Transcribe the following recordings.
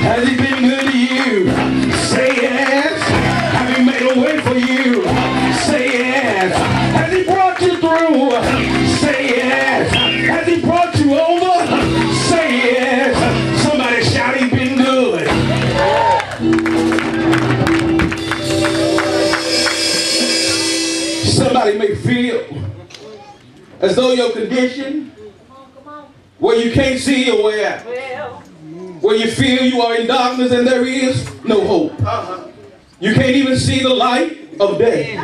Has he been good to you? Say yes. Have he made a way for you? Say yes. Has he brought you through? Say yes. Has he brought you over? Say yes. Somebody shout, he's been good. Somebody may feel as though your condition, where you can't see your way out, where you feel you are in darkness and there is no hope. You can't even see the light of day.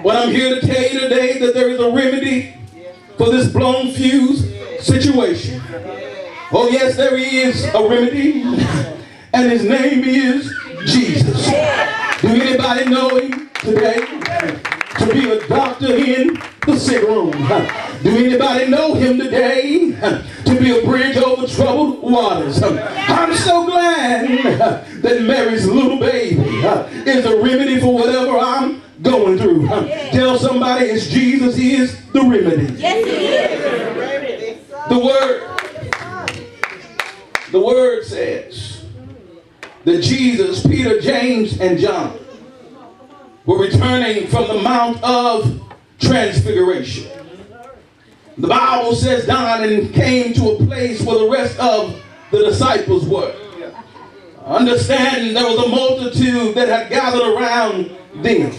But I'm here to tell you today that there is a remedy for this blown fuse situation. Oh yes, there is a remedy, and his name is Jesus. Do anybody know him today? To be a doctor in the sick room. Do anybody know him today? To be a bridge over troubled waters. I'm so glad that Mary's little baby is a remedy for whatever I'm going through. Tell somebody it's Jesus is the remedy. Yes, he is. The word says that Jesus, Peter, James, and John were returning from the Mount of Transfiguration. The Bible says down and came to a place where the rest of the disciples were. Understand, there was a multitude that had gathered around them.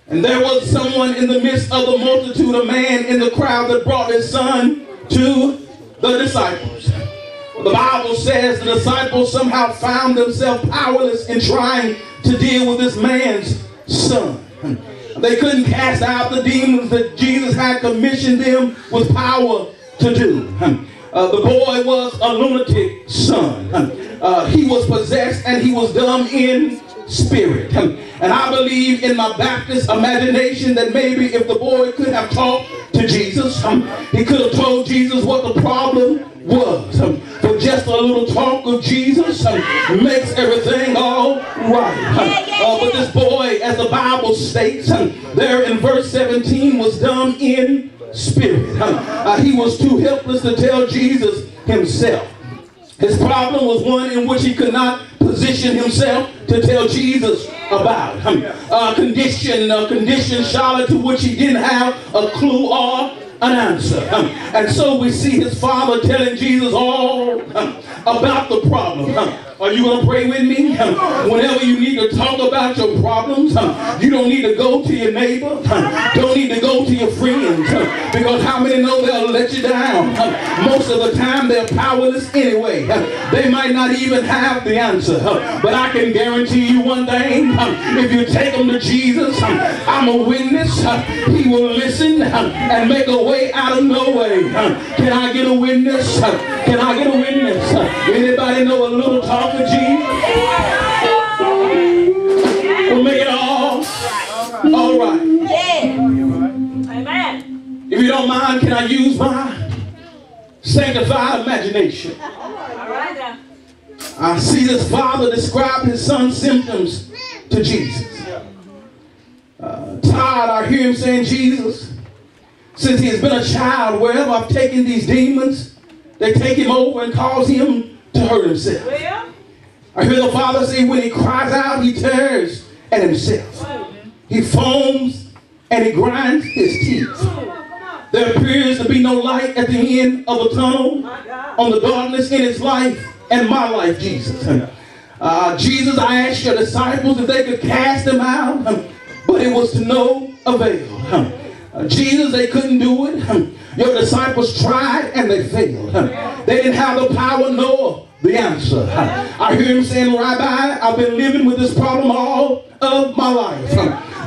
And there was someone in the midst of the multitude, a man in the crowd that brought his son to the disciples. The Bible says the disciples somehow found themselves powerless in trying to deal with this man's son. They couldn't cast out the demons that Jesus had commissioned them with power to do. The boy was a lunatic son. He was possessed and he was dumb in spirit. And I believe in my Baptist imagination that maybe if the boy could have talked to Jesus, he could have told Jesus what the problem was. For just a little talk of Jesus makes everything all right. But this boy, as the Bible states, there in verse 17, was dumb in spirit. He was too helpless to tell Jesus himself. His problem was one in which he could not position himself to tell Jesus about. A condition, Charlotte, to which he didn't have a clue or an answer. And so we see his father telling Jesus all about the problem. Are you going to pray with me? Whenever you need to talk about your problems, you don't need to go to your neighbor. Don't need to go to your friends. Because how many know they'll let you down? Most of the time they're powerless anyway. They might not even have the answer. But I can guarantee you one thing. If you take them to Jesus, I'm a witness. He will listen and make a way out of no way. Can I get a witness? Can I get a witness? Anybody know a little talk of Jesus? We'll make it all right. Yeah. Amen. If you don't mind, can I use my sanctified imagination? All right then. I see this father describe his son's symptoms to Jesus. Tired, I hear him saying, Jesus, since he has been a child, wherever I've taken these demons, they take him over and cause him to hurt himself. Well, I hear the father say when he cries out, he tears at himself. He foams and he grinds his teeth. There appears to be no light at the end of the tunnel on the darkness in his life and my life, Jesus. Jesus, I asked your disciples if they could cast him out, but it was to no avail. Jesus, they couldn't do it. Your disciples tried and they failed. They didn't have the power nor the answer. I hear him saying, Rabbi, I've been living with this problem all of my life.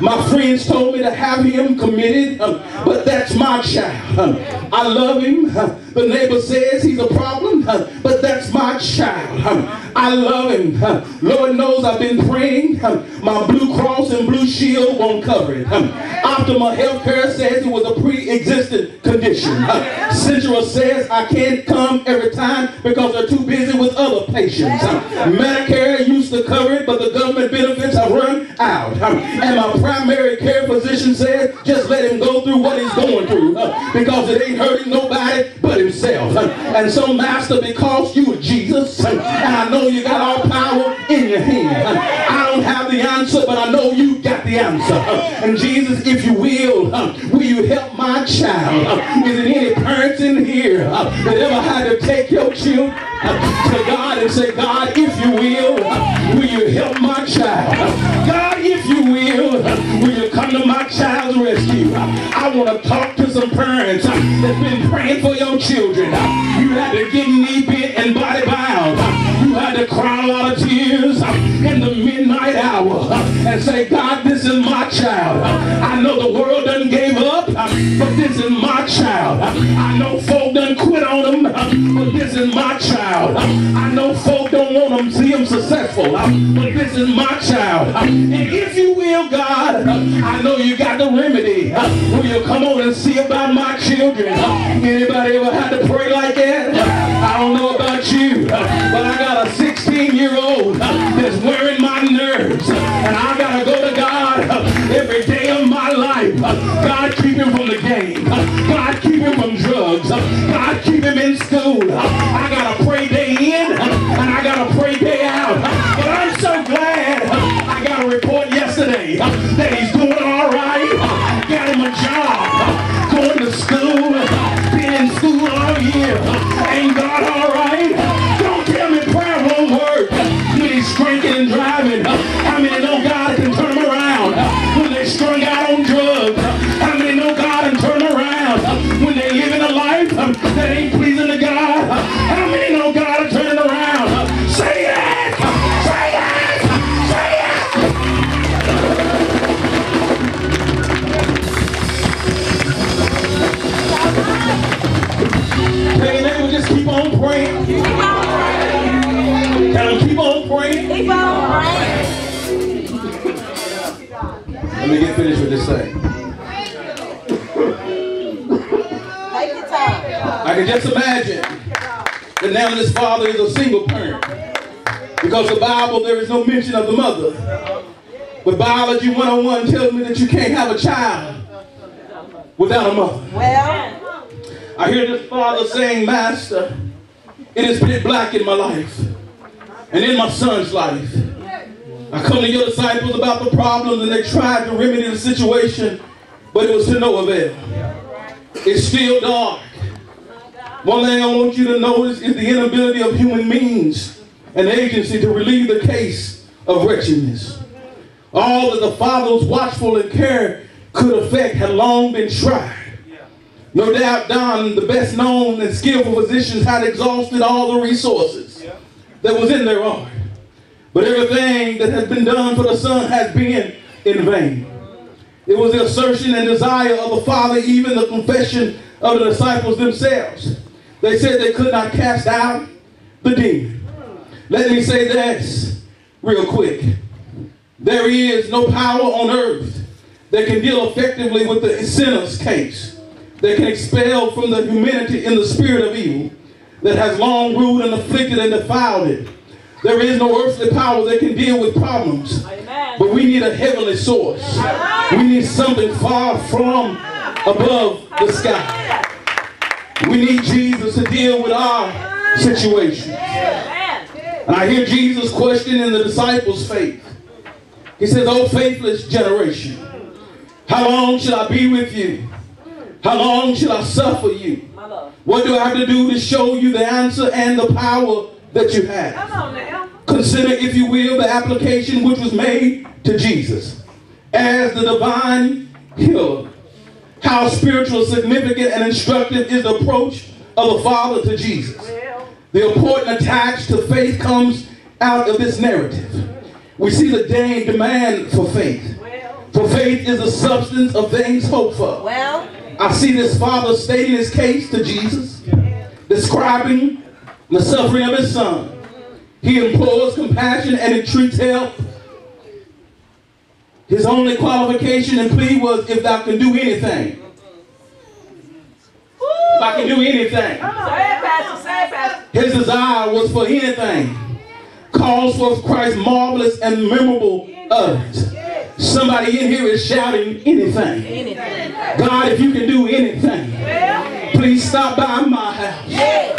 My friends told me to have him committed, but that's my child. I love him. The neighbor says he's a problem, but that's my child. I love him. Lord knows I've been praying. My Blue Cross and Blue Shield won't cover it. Optimal Healthcare says it was a pre-existing condition. Central says I can't come every time because they're too busy with other patients. Medicare used to cover it, but the government benefits have run out. And my primary care physician said, just let him go through what he's going through. through because it ain't hurting nobody but himself. And so, Master, because you are Jesus, and I know you got all power in your hand. I don't have the answer, but I know you got the answer. And Jesus, if you will you help my child? Is there any parents in here that ever had to take your children to God and say, God, if you will you help my child? God, if you will you come to my child's rescue? I want to talk to some parents that's been praying for your children. You had to get knee bent and body bound. You had to cry a lot of tears in the midnight hour and say, God, this is my child. I know the world done gave up, but this is my child. I know folk done quit on them, but this is my child. I know folk don't want them, see them successful, but this is my child. And if you will, God, I know you got the remedy. Will you come on and see about my children? Anybody ever had to pray like that? I don't know about you, but I got a 16-year-old that's wearing my nerves, and I gotta go to God every day of my life. God, keep him from the game. God, keep him from drugs. God, keep him in school. I gotta pray day in and I gotta pray day out. But I'm so glad I got a report yesterday that he's doing all right. Got him a job, going to school, been in school all year. Ain't God all right? Don't tell me prayer won't work when he's drinking and driving. How many know God can turn them around when they strung out on drugs? How many know God can turn them around when they living a life that ain't pleasing to God? How many know God will turn it around? Say it! Say it! Say it! Tell your neighbor, just keep on praying. Keep on praying. Tell them, keep on praying. Keep on praying. Let me get finished with this thing. Take your time. I can just imagine that now this father is a single parent. Because the Bible, there is no mention of the mother. But Biology 101 tells me that you can't have a child without a mother. Well, I hear this father saying, Master, it is pitch black in my life and in my son's life. I come to your disciples about the problems and they tried to remedy the situation, but it was to no avail. It's still dark. One thing I want you to notice is the inability of human means and agency to relieve the case of wretchedness. All that the Father's watchful and care could affect had long been tried. No doubt Don, the best known and skillful physicians, had exhausted all the resources that was in their art. But everything that has been done for the Son has been in vain. It was the assertion and desire of the Father, even the confession of the disciples themselves. They said they could not cast out the demon. Let me say this real quick. There is no power on earth that can deal effectively with the sinner's case, that can expel from the humanity in the spirit of evil that has long ruled and afflicted and defiled it. There is no earthly power that can deal with problems. Amen. But we need a heavenly source. Amen. We need something far from above the sky. We need Jesus to deal with our situation. Amen. And I hear Jesus questioning the disciples' faith. He says, "O faithless generation, how long shall I be with you? How long shall I suffer you? What do I have to do to show you the answer and the power that you have?" Come on now. Consider, if you will, the application which was made to Jesus as the divine healer. How spiritual, significant, and instructive is the approach of the Father to Jesus. The important attached to faith comes out of this narrative. We see the demand for faith. For faith is the substance of things hoped for. Well, I see this father stating his case to Jesus, describing the suffering of his son. He implores compassion and entreats help. His only qualification and plea was, if thou can do anything. If I can do anything. Say it, Pastor. Say it, Pastor. His desire was for anything. Calls for Christ's marvelous and memorable utterance. Somebody in here is shouting anything. Anything. God, if you can do anything, please stop by my house.